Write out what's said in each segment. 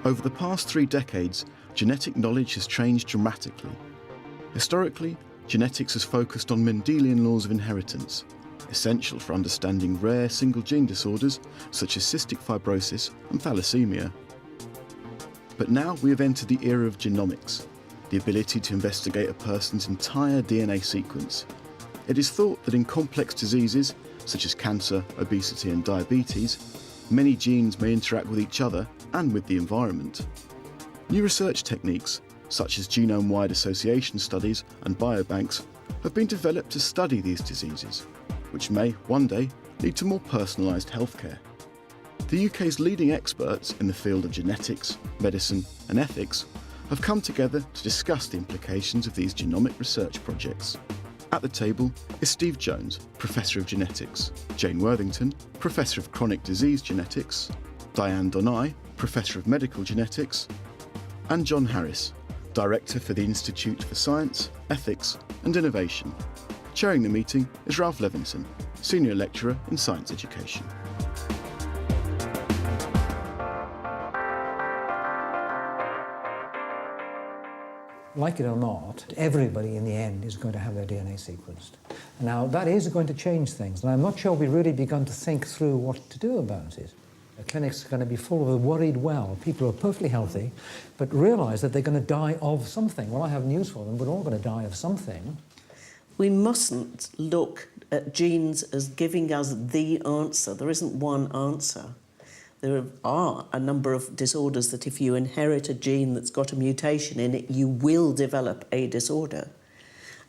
Over the past 3 decades, genetic knowledge has changed dramatically. Historically, genetics has focused on Mendelian laws of inheritance, essential for understanding rare single-gene disorders such as cystic fibrosis and thalassemia. But now we have entered the era of genomics, the ability to investigate a person's entire DNA sequence. It is thought that in complex diseases, such as cancer, obesity and diabetes, many genes may interact with each other and with the environment. New research techniques, such as genome-wide association studies and biobanks, have been developed to study these diseases, which may, one day, lead to more personalised healthcare. The UK's leading experts in the field of genetics, medicine and ethics have come together to discuss the implications of these genomic research projects. At the table is Steve Jones, Professor of Genetics, Jane Worthington, Professor of Chronic Disease Genetics, Diane Donai, Professor of Medical Genetics, and John Harris, Director for the Institute for Science, Ethics and Innovation. Chairing the meeting is Ralph Levinson, Senior Lecturer in Science Education. Like it or not, everybody in the end is going to have their DNA sequenced. Now, that is going to change things, and I'm not sure we've really begun to think through what to do about it. The clinics are going to be full of the worried well, people who are perfectly healthy, but realise that they're going to die of something. Well, I have news for them, we're all going to die of something. We mustn't look at genes as giving us the answer. There isn't one answer. There are a number of disorders that if you inherit a gene that's got a mutation in it, you will develop a disorder.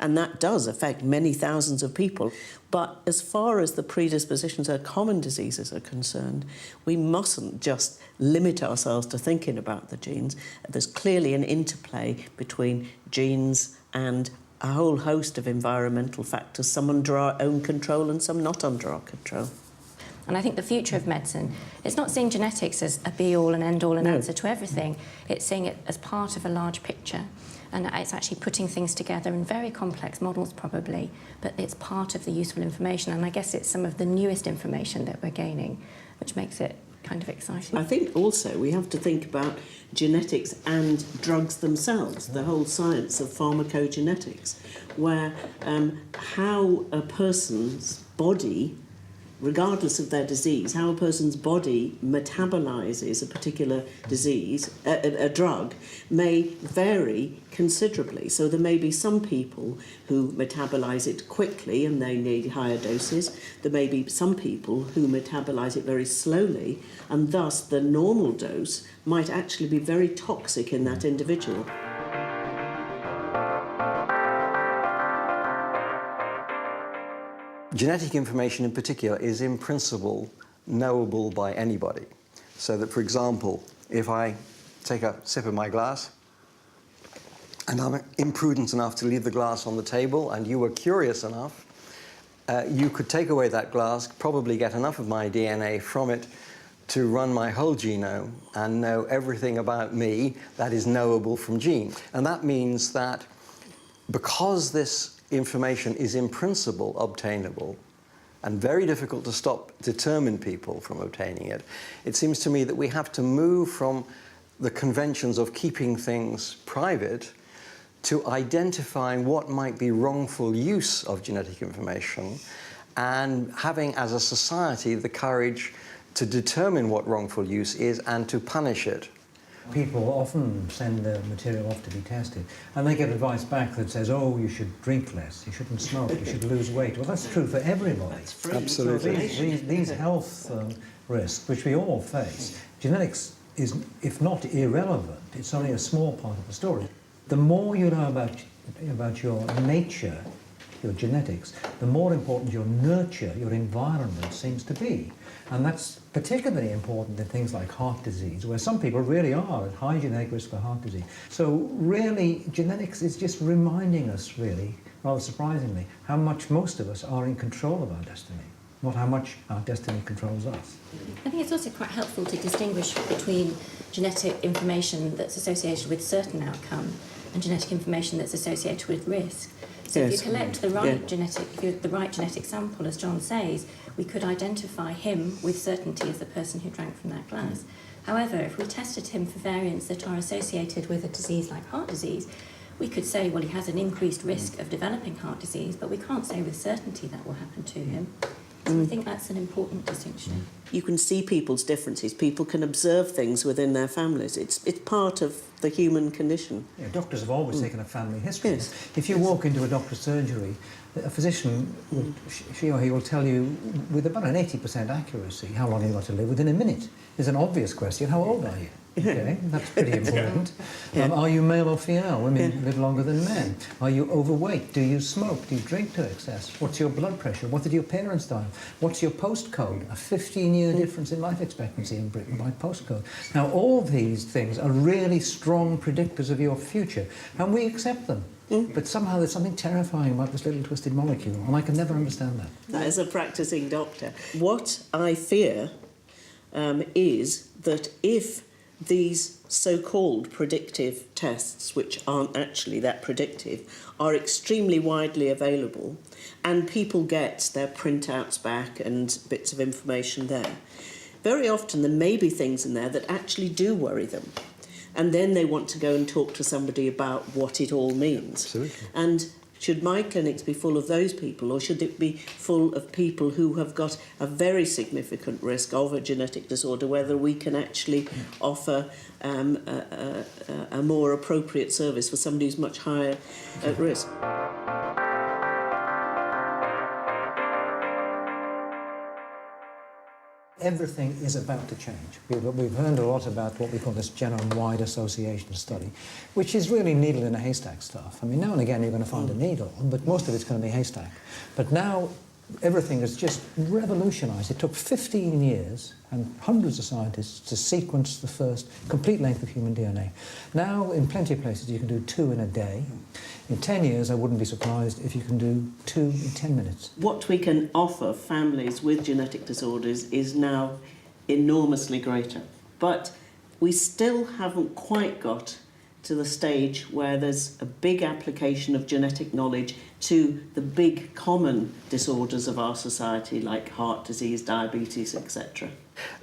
And that does affect many thousands of people. But as far as the predispositions of common diseases are concerned, we mustn't just limit ourselves to thinking about the genes. There's clearly an interplay between genes and a whole host of environmental factors, some under our own control and some not under our control. And I think the future of medicine, it's not seeing genetics as a be-all and end-all and answer to everything. It's seeing it as part of a large picture. And it's actually putting things together in very complex models, probably, but it's part of the useful information. And I guess it's some of the newest information that we're gaining, which makes it kind of exciting. I think also we have to think about genetics and drugs themselves, the whole science of pharmacogenetics, where how a person's body, regardless of their disease, how a person's body metabolises a particular disease, a drug, may vary considerably. So there may be some people who metabolise it quickly and they need higher doses. There may be some people who metabolise it very slowly, and thus the normal dose might actually be very toxic in that individual. Genetic information in particular is in principle knowable by anybody. So that, for example, if I take a sip of my glass and I'm imprudent enough to leave the glass on the table and you were curious enough, you could take away that glass, probably get enough of my DNA from it to run my whole genome and know everything about me that is knowable from genes. And that means that because this information is in principle obtainable and very difficult to determine people from obtaining it, it seems to me that we have to move from the conventions of keeping things private to identifying what might be wrongful use of genetic information and having as a society the courage to determine what wrongful use is and to punish it. People often send their material off to be tested, and they get advice back that says, oh, you should drink less, you shouldn't smoke, you should lose weight. Well, that's true for everybody. Absolutely. These health risks, which we all face, genetics is, if not irrelevant, it's only a small part of the story. The more you know about your nature, your genetics, the more important your nurture, your environment seems to be. And that's particularly important in things like heart disease, where some people really are at high genetic risk for heart disease. So really, genetics is just reminding us, really, rather surprisingly, how much most of us are in control of our destiny, not how much our destiny controls us. I think it's also quite helpful to distinguish between genetic information that's associated with certain outcome and genetic information that's associated with risk. So if you collect the right genetic sample, as John says, we could identify him with certainty as the person who drank from that glass. However, if we tested him for variants that are associated with a disease like heart disease, we could say, well, he has an increased risk of developing heart disease, but we can't say with certainty that will happen to him. So I think that's an important distinction. You can see people's differences. People can observe things within their families. It's part of the human condition. Yeah, doctors have always taken a family history. Yes. If you walk into a doctor's surgery, a physician, she or he will tell you with about an 80% accuracy how long you've got to live within a minute. There's an obvious question, how old are you? Okay, that's pretty important. Are you male or female? Women live longer than men. Are you overweight? Do you smoke? Do you drink to excess? What's your blood pressure? What did your parents die of? What's your postcode? A 15-year difference in life expectancy in Britain by postcode. Now, all these things are really strong predictors of your future, and we accept them. But somehow there's something terrifying about this little twisted molecule, and I can never understand that. As a practicing doctor, what I fear is that if these so-called predictive tests, which aren't actually that predictive, are extremely widely available, and people get their printouts back and bits of information there, very often there may be things in there that actually do worry them. And then they want to go and talk to somebody about what it all means. Absolutely. And should my clinics be full of those people, or should it be full of people who have got a very significant risk of a genetic disorder, whether we can actually offer a more appropriate service for somebody who's much higher at risk? Everything is about to change. We've learned a lot about what we call this genome-wide association study, which is really needle in a haystack stuff. I mean, now and again you're going to find a needle, but most of it's going to be haystack. But now everything is just revolutionised. It took 15 years and hundreds of scientists to sequence the first complete length of human DNA. Now, in plenty of places, you can do 2 in a day. In 10 years, I wouldn't be surprised if you can do 2 in 10 minutes. What we can offer families with genetic disorders is now enormously greater. But we still haven't quite got to the stage where there's a big application of genetic knowledge to the big common disorders of our society, like heart disease, diabetes, etc.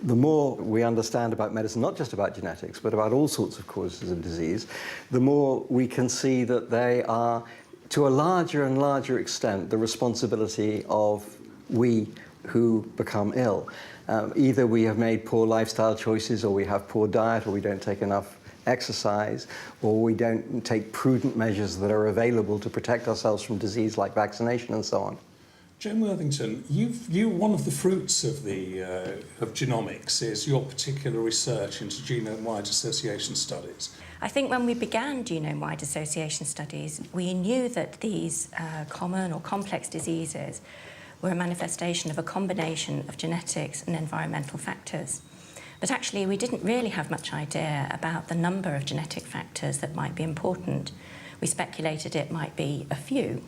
The more we understand about medicine, not just about genetics, but about all sorts of causes of disease, the more we can see that they are, to a larger and larger extent, the responsibility of we who become ill. Either we have made poor lifestyle choices, or we have poor diet, or we don't take enough exercise, or we don't take prudent measures that are available to protect ourselves from disease like vaccination and so on. Jane Worthington, one of the fruits of genomics is your particular research into genome-wide association studies. I think when we began genome-wide association studies, we knew that these common or complex diseases were a manifestation of a combination of genetics and environmental factors. But actually, we didn't really have much idea about the number of genetic factors that might be important. We speculated it might be a few.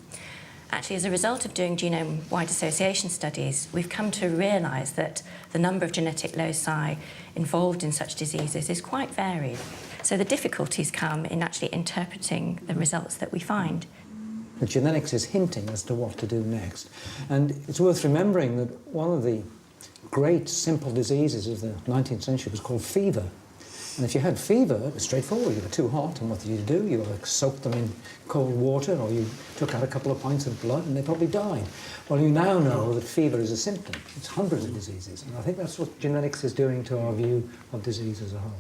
Actually, as a result of doing genome-wide association studies, we've come to realise that the number of genetic loci involved in such diseases is quite varied. So the difficulties come in actually interpreting the results that we find. The genetics is hinting as to what to do next. And it's worth remembering that one of the great simple diseases of the 19th century was called fever. And if you had fever, it was straightforward. You were too hot, and what did you do? You soaked them in cold water, or you took out a couple of pints of blood, and they probably died. Well, you now know that fever is a symptom. It's hundreds of diseases, and I think that's what genetics is doing to our view of disease as a whole.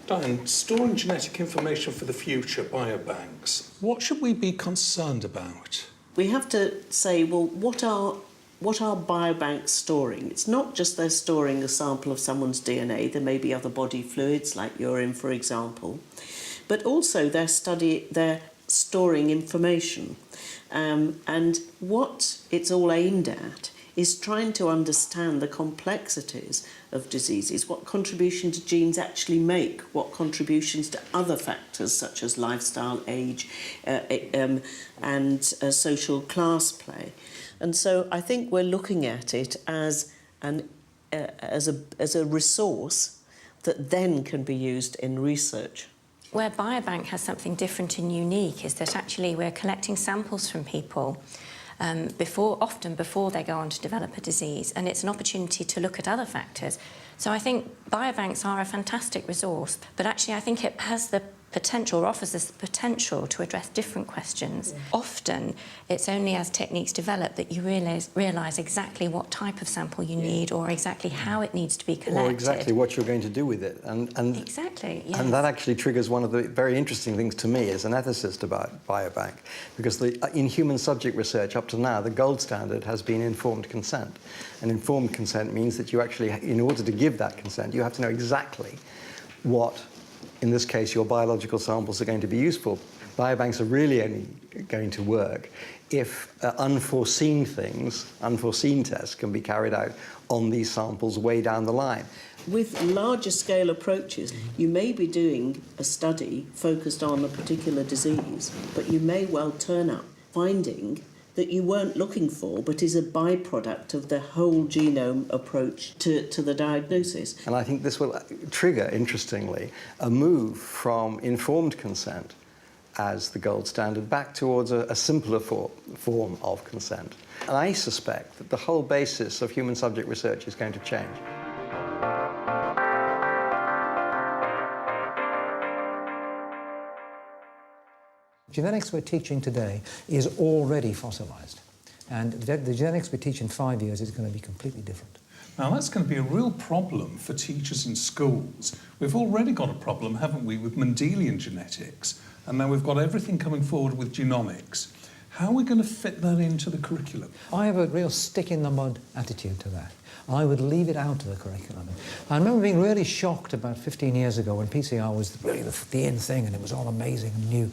Diane, storing genetic information for the future, biobanks, what should we be concerned about? We have to say, well, what are biobanks storing? It's not just they're storing a sample of someone's DNA. There may be other body fluids, like urine, for example. But also they're storing information. And what it's all aimed at is trying to understand the complexities of diseases, what contributions genes actually make, what contributions to other factors such as lifestyle, age, and social class play. And so I think we're looking at it as a resource that then can be used in research. Where Biobank has something different and unique is that actually we're collecting samples from people often before they go on to develop a disease, and it's an opportunity to look at other factors So I think biobanks are a fantastic resource, but actually I think it has the potential, or offers us the potential to address different questions. Often it's only as techniques develop that you realise exactly what type of sample you need, or exactly how it needs to be collected. Or exactly what you're going to do with it. And exactly, yes. And that actually triggers one of the very interesting things to me as an ethicist about biobank, because in human subject research up to now, the gold standard has been informed consent. And informed consent means that you actually, in order to give that consent, you have to know exactly what, in this case, your biological samples are going to be used for. Biobanks are really only going to work if unforeseen things, unforeseen tests can be carried out on these samples way down the line. With larger scale approaches, you may be doing a study focused on a particular disease, but you may well turn up finding that you weren't looking for, but is a byproduct of the whole genome approach to the diagnosis. And I think this will trigger, interestingly, a move from informed consent as the gold standard back towards a simpler form of consent. And I suspect that the whole basis of human subject research is going to change. Genetics we're teaching today is already fossilized, and the genetics we teach in 5 years is going to be completely different. Now that's going to be a real problem for teachers in schools. We've already got a problem, haven't we, with Mendelian genetics, and now we've got everything coming forward with genomics. How are we going to fit that into the curriculum? I have a real stick-in-the-mud attitude to that. I would leave it out of the curriculum. I remember being really shocked about 15 years ago when PCR was really the in thing, and it was all amazing and new.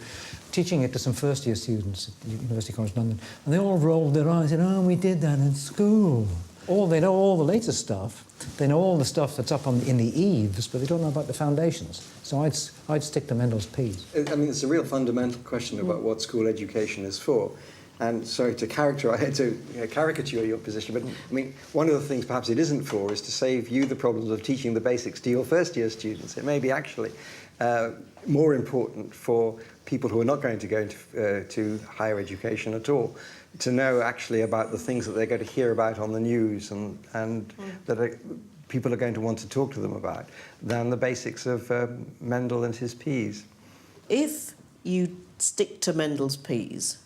Teaching it to some first-year students at University College London, and they all rolled their eyes and said, "Oh, we did that in school." They know all the latest stuff. They know all the stuff that's up in the eaves, but they don't know about the foundations. So I'd stick to Mendel's P's. I mean, it's a real fundamental question about what school education is for. And sorry to caricature your position, but I mean, one of the things perhaps it isn't for is to save you the problems of teaching the basics to your first-year students. It may be actually more important for people who are not going to go to higher education at all, to know actually about the things that they're going to hear about on the news and that people are going to want to talk to them about, than the basics of Mendel and his P's. If you stick to Mendel's P's,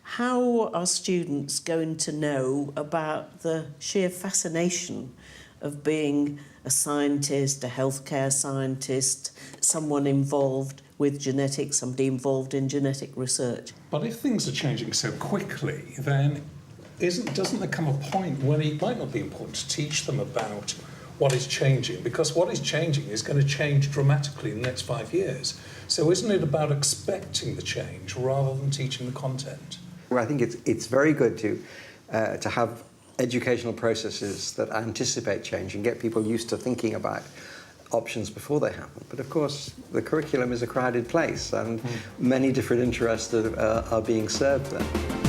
how are students going to know about the sheer fascination of being a scientist, a healthcare scientist, someone involved with genetics, somebody involved in genetic research? But if things are changing so quickly, then doesn't there come a point when it might not be important to teach them about what is changing? Because what is changing is going to change dramatically in the next 5 years. So isn't it about expecting the change rather than teaching the content? Well, I think it's very good to have educational processes that anticipate change and get people used to thinking about options before they happen. But of course, the curriculum is a crowded place, and many different interests are being served there.